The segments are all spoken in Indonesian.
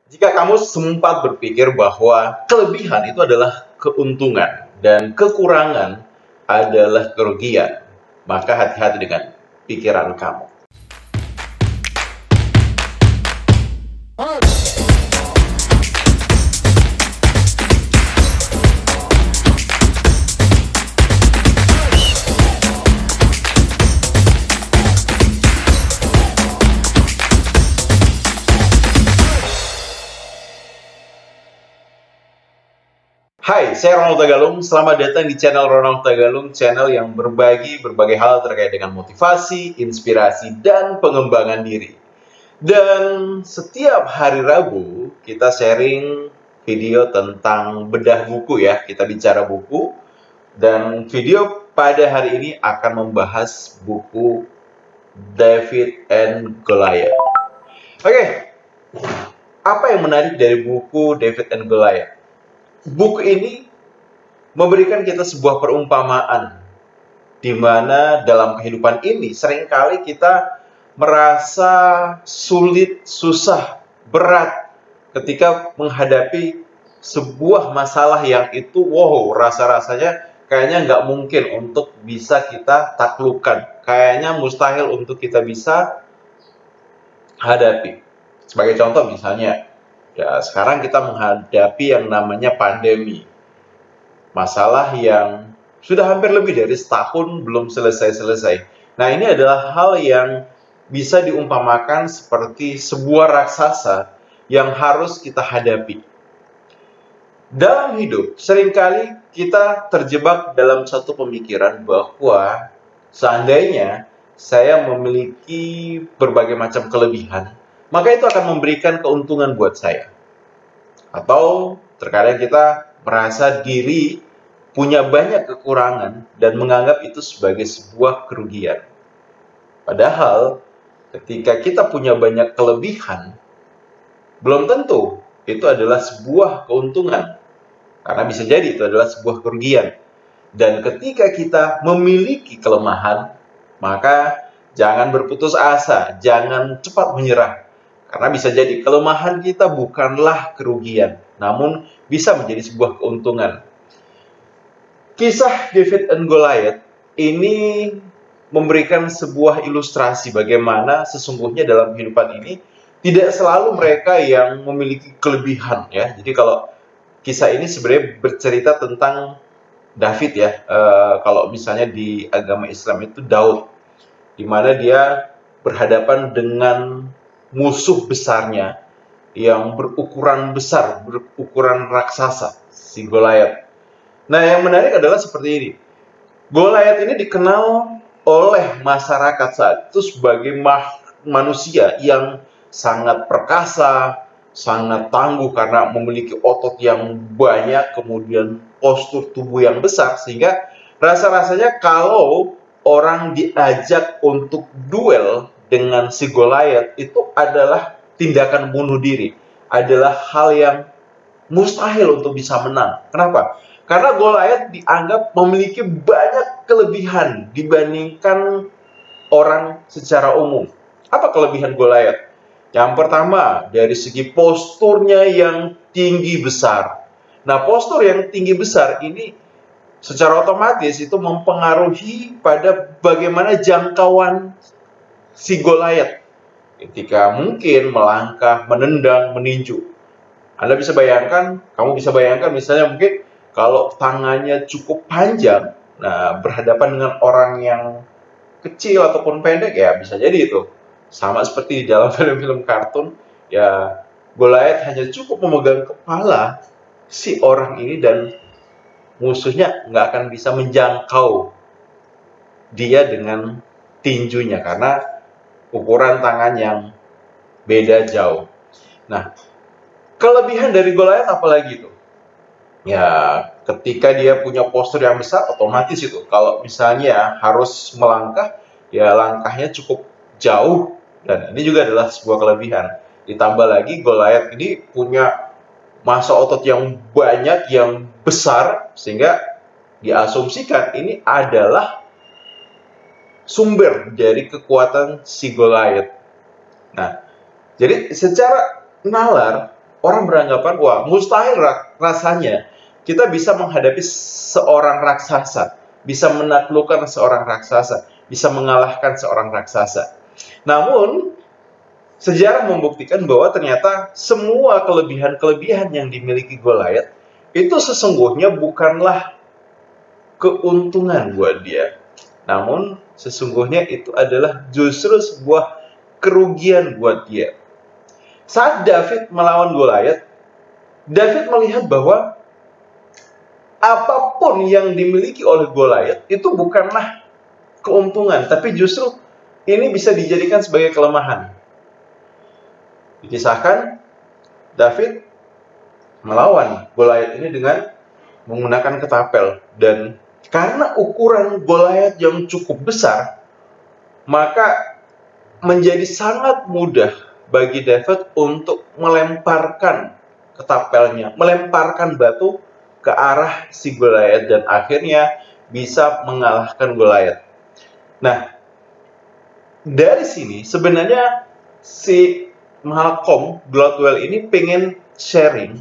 Jika kamu sempat berpikir bahwa kelebihan itu adalah keuntungan dan kekurangan adalah kerugian, maka hati-hati dengan pikiran kamu. Hai, saya Ronald Tagalung. Selamat datang di channel Ronald Tagalung, channel yang berbagi berbagai hal terkait dengan motivasi, inspirasi, dan pengembangan diri. Dan setiap hari Rabu, kita sharing video tentang bedah buku ya. Kita bicara buku. Dan video pada hari ini akan membahas buku David and Goliath. Oke, apa yang menarik dari buku David and Goliath? Buku ini memberikan kita sebuah perumpamaan di mana dalam kehidupan ini seringkali kita merasa sulit, susah, berat ketika menghadapi sebuah masalah yang itu rasa-rasanya kayaknya nggak mungkin untuk bisa kita taklukkan, kayaknya mustahil untuk kita bisa hadapi. Sebagai contoh misalnya, ya, sekarang kita menghadapi yang namanya pandemi. Masalah yang sudah hampir lebih dari setahun belum selesai-selesai. Nah, ini adalah hal yang bisa diumpamakan seperti sebuah raksasa yang harus kita hadapi. Dalam hidup, seringkali kita terjebak dalam satu pemikiran bahwa seandainya saya memiliki berbagai macam kelebihan, maka itu akan memberikan keuntungan buat saya. Atau terkadang kita merasa diri punya banyak kekurangan dan menganggap itu sebagai sebuah kerugian. Padahal ketika kita punya banyak kelebihan, belum tentu itu adalah sebuah keuntungan. Karena bisa jadi itu adalah sebuah kerugian. Dan ketika kita memiliki kelemahan, maka jangan berputus asa, jangan cepat menyerah. Karena bisa jadi kelemahan kita bukanlah kerugian, namun bisa menjadi sebuah keuntungan. Kisah David and Goliath ini memberikan sebuah ilustrasi bagaimana sesungguhnya dalam kehidupan ini tidak selalu mereka yang memiliki kelebihan ya. Jadi kalau kisah ini sebenarnya bercerita tentang David ya. Kalau misalnya di agama Islam itu Daud, di mana dia berhadapan dengan musuh besarnya yang berukuran besar, berukuran raksasa, si Goliath. Nah, yang menarik adalah seperti ini. Goliath ini dikenal oleh masyarakat saat itu sebagai manusia yang sangat perkasa, sangat tangguh karena memiliki otot yang banyak, kemudian postur tubuh yang besar, sehingga rasa-rasanya kalau orang diajak untuk duel dengan si Goliath itu adalah tindakan bunuh diri, adalah hal yang mustahil untuk bisa menang. Kenapa? Karena Goliath dianggap memiliki banyak kelebihan dibandingkan orang secara umum. Apa kelebihan Goliath? Yang pertama, dari segi posturnya yang tinggi besar. Nah, postur yang tinggi besar ini secara otomatis itu mempengaruhi pada bagaimana jangkauan si Goliath ketika mungkin melangkah, menendang, meninju. Anda bisa bayangkan, kamu bisa bayangkan misalnya mungkin kalau tangannya cukup panjang, nah berhadapan dengan orang yang kecil ataupun pendek ya bisa jadi itu. Sama seperti di dalam film-film kartun, ya Goliath hanya cukup memegang kepala si orang ini dan musuhnya nggak akan bisa menjangkau dia dengan tinjunya karena ukuran tangan yang beda jauh. Nah, kelebihan dari Goliath apalagi itu? Ya, ketika dia punya postur yang besar, otomatis itu. Kalau misalnya harus melangkah, ya langkahnya cukup jauh. Dan ini juga adalah sebuah kelebihan. Ditambah lagi, Goliath ini punya massa otot yang banyak, yang besar, sehingga diasumsikan ini adalah sumber dari kekuatan si Goliath. Nah, jadi secara nalar, orang beranggapan, wah mustahil rasanya kita bisa menghadapi seorang raksasa, bisa menaklukkan seorang raksasa, bisa mengalahkan seorang raksasa. Namun, sejarah membuktikan bahwa ternyata semua kelebihan-kelebihan yang dimiliki Goliath itu sesungguhnya bukanlah keuntungan buat dia. Namun, sesungguhnya itu adalah justru sebuah kerugian buat dia. Saat David melawan Goliath, David melihat bahwa apapun yang dimiliki oleh Goliath itu bukanlah keuntungan, tapi justru ini bisa dijadikan sebagai kelemahan. Dikisahkan, David melawan Goliath ini dengan menggunakan ketapel, dan karena ukuran Goliath yang cukup besar, maka menjadi sangat mudah bagi David untuk melemparkan ketapelnya, melemparkan batu ke arah si Goliath, dan akhirnya bisa mengalahkan Goliath. Nah, dari sini sebenarnya si Malcolm Gladwell ini pengen sharing,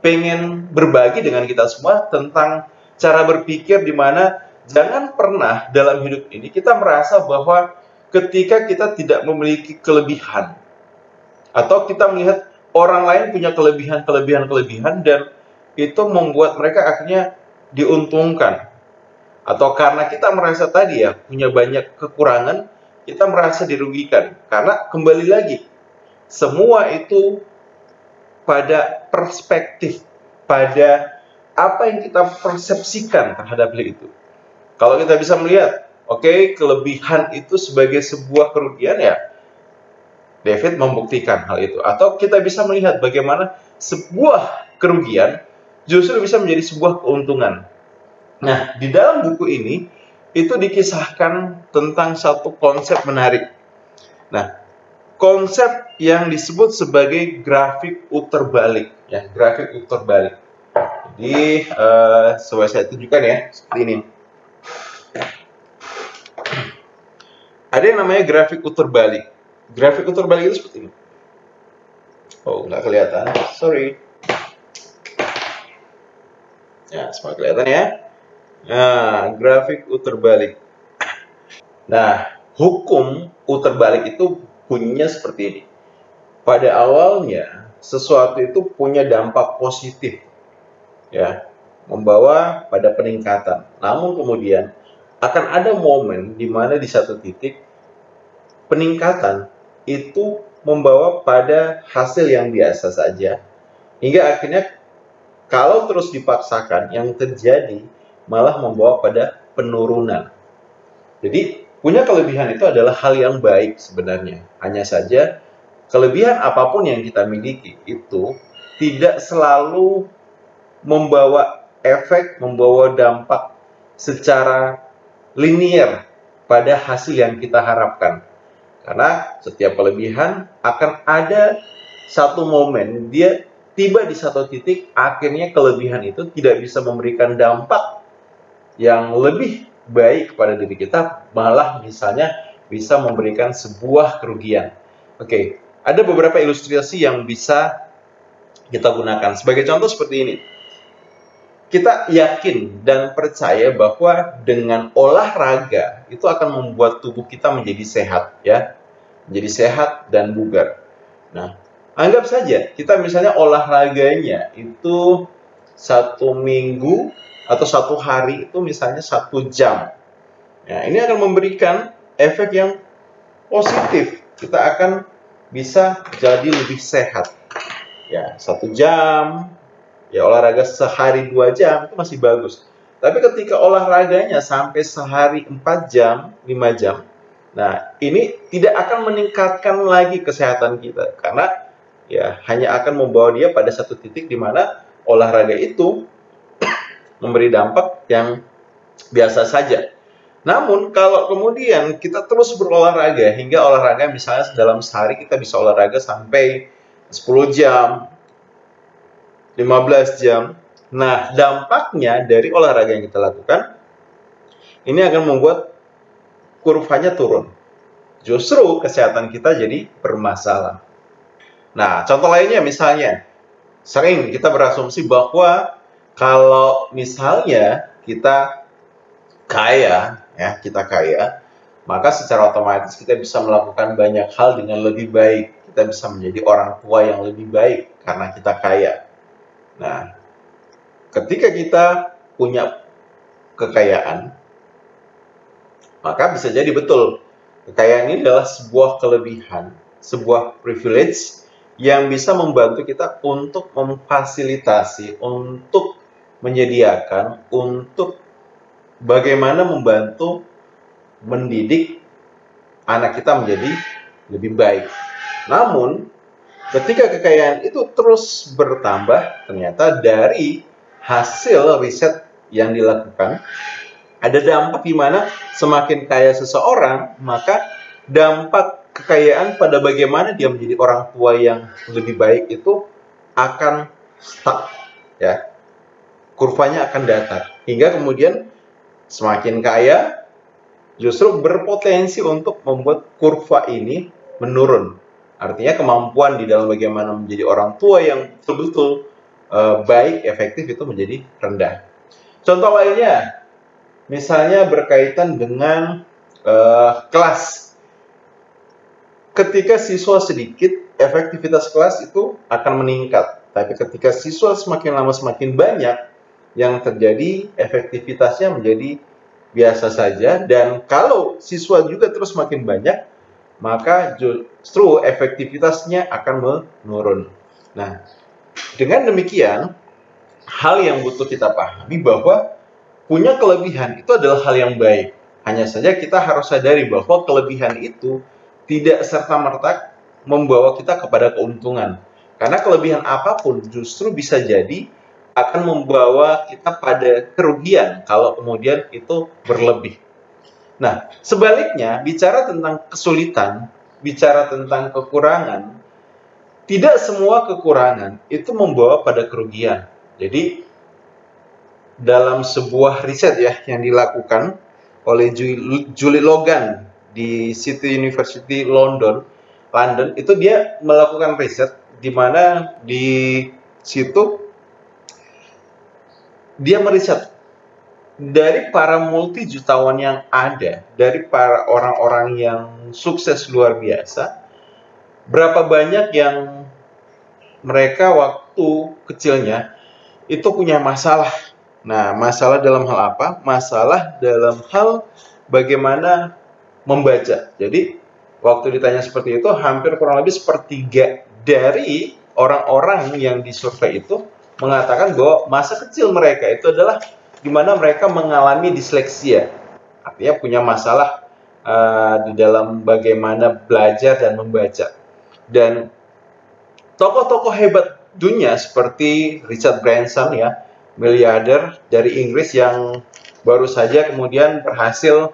pengen berbagi dengan kita semua tentang cara berpikir di mana jangan pernah dalam hidup ini kita merasa bahwa ketika kita tidak memiliki kelebihan, atau kita melihat orang lain punya kelebihan dan itu membuat mereka akhirnya diuntungkan. Atau karena kita merasa tadi ya punya banyak kekurangan, kita merasa dirugikan. Karena kembali lagi, semua itu pada perspektif, pada apa yang kita persepsikan terhadap hal itu. Kalau kita bisa melihat, oke, kelebihan itu sebagai sebuah kerugian, ya David membuktikan hal itu. Atau kita bisa melihat bagaimana sebuah kerugian justru bisa menjadi sebuah keuntungan. Nah, di dalam buku ini itu dikisahkan tentang satu konsep menarik. Nah, konsep yang disebut sebagai grafik puter balik, ya, grafik puter balik. Jadi, saya tunjukkan ya, seperti ini. Ada yang namanya grafik puter balik. Grafik puter balik itu seperti ini. Oh, nggak kelihatan. Sorry. Ya, semua kelihatan ya. Nah, grafik puter balik. Nah, hukum puter balik itu bunyinya seperti ini. Pada awalnya, sesuatu itu punya dampak positif, ya, membawa pada peningkatan. Namun kemudian akan ada momen di mana di satu titik peningkatan itu membawa pada hasil yang biasa saja, hingga akhirnya kalau terus dipaksakan, yang terjadi malah membawa pada penurunan. Jadi, punya kelebihan itu adalah hal yang baik sebenarnya. Hanya saja, kelebihan apapun yang kita miliki itu tidak selalu membawa efek, membawa dampak secara linear pada hasil yang kita harapkan. Karena setiap kelebihan akan ada satu momen, dia tiba di satu titik, akhirnya kelebihan itu tidak bisa memberikan dampak yang lebih baik kepada diri kita, malah misalnya bisa memberikan sebuah kerugian. Oke, ada beberapa ilustrasi yang bisa kita gunakan. Sebagai contoh seperti ini. Kita yakin dan percaya bahwa dengan olahraga itu akan membuat tubuh kita menjadi sehat, ya. Menjadi sehat dan bugar. Nah, anggap saja kita misalnya olahraganya itu 1 minggu atau 1 hari itu misalnya 1 jam. Nah, ini akan memberikan efek yang positif. Kita akan bisa jadi lebih sehat. Ya, 1 jam, ya olahraga sehari 2 jam itu masih bagus. Tapi ketika olahraganya sampai sehari 4 jam, 5 jam, nah ini tidak akan meningkatkan lagi kesehatan kita. Karena ya hanya akan membawa dia pada satu titik di mana olahraga itu memberi dampak yang biasa saja. Namun kalau kemudian kita terus berolahraga hingga olahraga misalnya dalam sehari kita bisa olahraga sampai 10 jam, 15 jam. Nah, dampaknya dari olahraga yang kita lakukan ini akan membuat kurvanya turun. Justru kesehatan kita jadi bermasalah. Nah, contoh lainnya misalnya sering kita berasumsi bahwa kalau misalnya kita kaya, ya, kita kaya, maka secara otomatis kita bisa melakukan banyak hal dengan lebih baik. Kita bisa menjadi orang tua yang lebih baik karena kita kaya. Nah, ketika kita punya kekayaan, maka bisa jadi betul kekayaan ini adalah sebuah kelebihan, sebuah privilege yang bisa membantu kita untuk memfasilitasi, untuk menyediakan, untuk bagaimana membantu mendidik anak kita menjadi lebih baik. Namun, ketika kekayaan itu terus bertambah, ternyata dari hasil riset yang dilakukan, ada dampak di mana semakin kaya seseorang, maka dampak kekayaan pada bagaimana dia menjadi orang tua yang lebih baik itu akan stuck, ya. Kurvanya akan datar. Hingga kemudian semakin kaya justru berpotensi untuk membuat kurva ini menurun. Artinya kemampuan di dalam bagaimana menjadi orang tua yang betul-betul baik, efektif itu menjadi rendah. Contoh lainnya, misalnya berkaitan dengan kelas. Ketika siswa sedikit, efektivitas kelas itu akan meningkat. Tapi ketika siswa semakin lama semakin banyak, yang terjadi efektivitasnya menjadi biasa saja, dan kalau siswa juga terus makin banyak, maka justru efektivitasnya akan menurun. Nah, dengan demikian, hal yang butuh kita pahami bahwa punya kelebihan itu adalah hal yang baik. Hanya saja kita harus sadari bahwa kelebihan itu tidak serta-merta membawa kita kepada keuntungan. Karena kelebihan apapun justru bisa jadi akan membawa kita pada kerugian kalau kemudian itu berlebih. Nah, sebaliknya, bicara tentang kesulitan, bicara tentang kekurangan, tidak semua kekurangan itu membawa pada kerugian. Jadi, dalam sebuah riset ya yang dilakukan oleh Julie Logan di City University London, itu dia melakukan riset di mana di situ dia meriset dari para multi jutawan yang ada, dari para orang-orang yang sukses luar biasa, berapa banyak yang mereka waktu kecilnya itu punya masalah. Nah, masalah dalam hal apa? Masalah dalam hal bagaimana membaca. Jadi, waktu ditanya seperti itu, hampir kurang lebih sepertiga dari orang-orang yang disurvei itu mengatakan bahwa masa kecil mereka itu adalah di mana mereka mengalami disleksia, artinya punya masalah di dalam bagaimana belajar dan membaca. Dan tokoh-tokoh hebat dunia seperti Richard Branson, ya, miliarder dari Inggris yang baru saja kemudian berhasil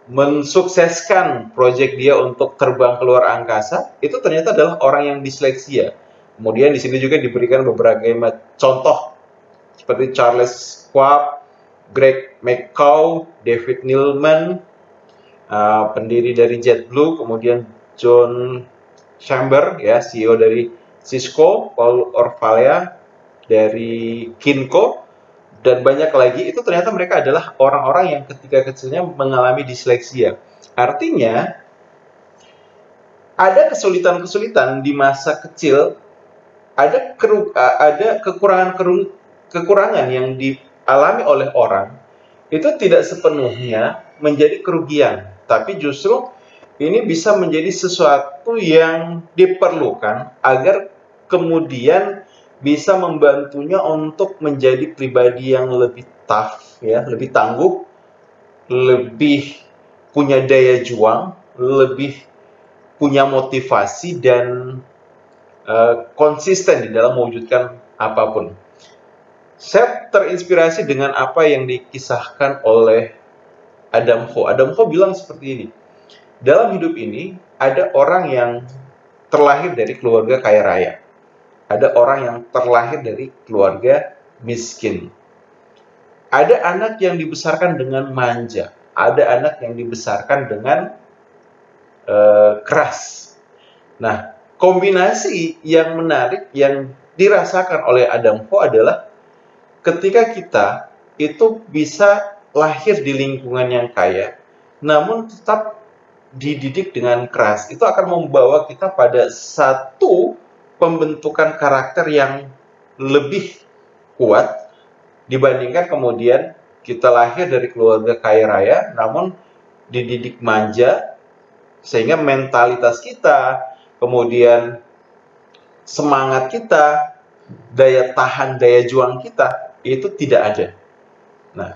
mensukseskan proyek dia untuk terbang keluar angkasa, itu ternyata adalah orang yang disleksia. Kemudian di sini juga diberikan beberapa contoh seperti Charles Schwab, Greg McCaw, David Neeleman, pendiri dari JetBlue, kemudian John Chamber, ya, CEO dari Cisco, Paul Orvalia dari Kinko, dan banyak lagi. Itu ternyata mereka adalah orang-orang yang ketika kecilnya mengalami disleksia. Artinya ada kesulitan-kesulitan di masa kecil, ada kekurangan yang dialami oleh orang, itu tidak sepenuhnya menjadi kerugian, tapi justru ini bisa menjadi sesuatu yang diperlukan agar kemudian bisa membantunya untuk menjadi pribadi yang lebih tough, ya, lebih tangguh, lebih punya daya juang, lebih punya motivasi dan konsisten di dalam mewujudkan apapun. Saya terinspirasi dengan apa yang dikisahkan oleh Adam Ho. Adam Ho bilang seperti ini, dalam hidup ini ada orang yang terlahir dari keluarga kaya raya, ada orang yang terlahir dari keluarga miskin, ada anak yang dibesarkan dengan manja, ada anak yang dibesarkan dengan keras. Nah, kombinasi yang menarik yang dirasakan oleh Adam Ho adalah ketika kita itu bisa lahir di lingkungan yang kaya, namun tetap dididik dengan keras, itu akan membawa kita pada satu pembentukan karakter yang lebih kuat dibandingkan kemudian kita lahir dari keluarga kaya raya, namun dididik manja, sehingga mentalitas kita, kemudian semangat kita, daya tahan, daya juang kita, itu tidak ada. Nah,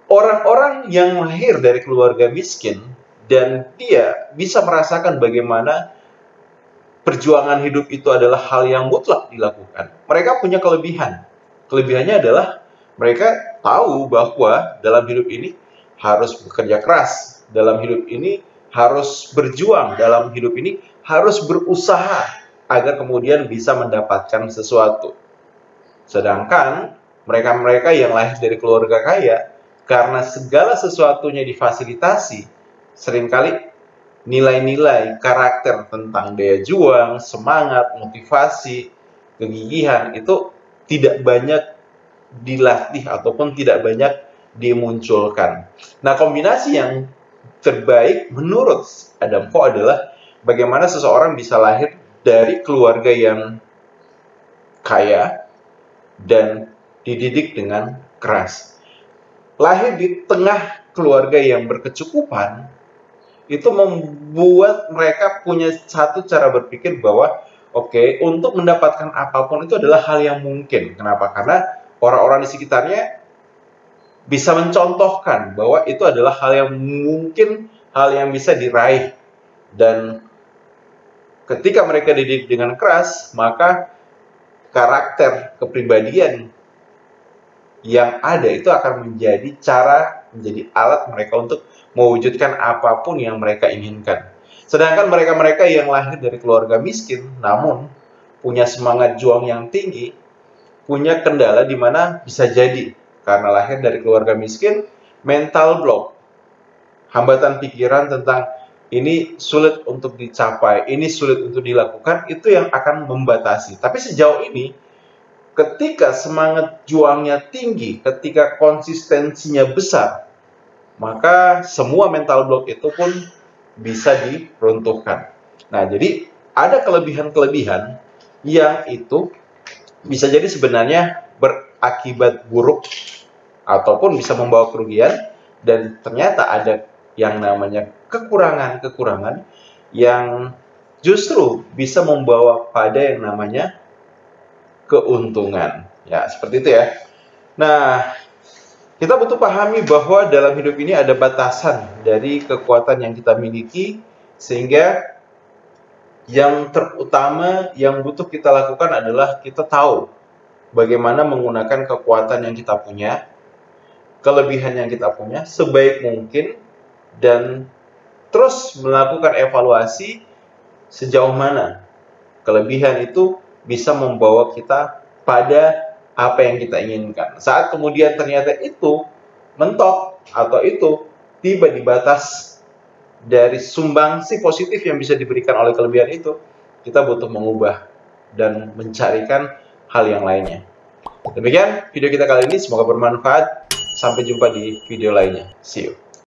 orang-orang yang lahir dari keluarga miskin, dan dia bisa merasakan bagaimana perjuangan hidup itu adalah hal yang mutlak dilakukan, mereka punya kelebihan. Kelebihannya adalah mereka tahu bahwa dalam hidup ini harus bekerja keras, dalam hidup ini harus berjuang, dalam hidup ini harus berusaha agar kemudian bisa mendapatkan sesuatu. Sedangkan mereka-mereka yang lahir dari keluarga kaya, karena segala sesuatunya difasilitasi, seringkali nilai-nilai karakter tentang daya juang, semangat, motivasi, kegigihan itu tidak banyak dilatih ataupun tidak banyak dimunculkan. Nah, kombinasi yang terbaik menurut Adam Ho adalah bagaimana seseorang bisa lahir dari keluarga yang kaya dan dididik dengan keras. Lahir di tengah keluarga yang berkecukupan itu membuat mereka punya satu cara berpikir bahwa oke, untuk mendapatkan apapun itu adalah hal yang mungkin. Kenapa? Karena orang-orang di sekitarnya bisa mencontohkan bahwa itu adalah hal yang mungkin, hal yang bisa diraih. Dan ketika mereka dididik dengan keras, maka karakter, kepribadian yang ada itu akan menjadi alat mereka untuk mewujudkan apapun yang mereka inginkan. Sedangkan mereka-mereka yang lahir dari keluarga miskin, namun punya semangat juang yang tinggi, punya kendala di mana bisa jadi karena lahir dari keluarga miskin, mental block, hambatan pikiran tentang ini sulit untuk dicapai, ini sulit untuk dilakukan, itu yang akan membatasi. Tapi sejauh ini, ketika semangat juangnya tinggi, ketika konsistensinya besar, maka semua mental block itu pun bisa diruntuhkan. Nah, jadi ada kelebihan-kelebihan yang itu bisa jadi sebenarnya berakibat buruk ataupun bisa membawa kerugian, dan ternyata ada yang namanya kekurangan-kekurangan yang justru bisa membawa pada yang namanya keuntungan. Ya, seperti itu ya. Nah, kita butuh pahami bahwa dalam hidup ini ada batasan dari kekuatan yang kita miliki, sehingga yang terutama yang butuh kita lakukan adalah kita tahu bagaimana menggunakan kekuatan yang kita punya, kelebihan yang kita punya sebaik mungkin, dan terus melakukan evaluasi sejauh mana kelebihan itu bisa membawa kita pada apa yang kita inginkan. Saat kemudian ternyata itu mentok atau itu tiba di batas dari sumbangsi positif yang bisa diberikan oleh kelebihan itu, kita butuh mengubah dan mencarikan hal yang lainnya. Demikian video kita kali ini, semoga bermanfaat. Sampai jumpa di video lainnya. See you.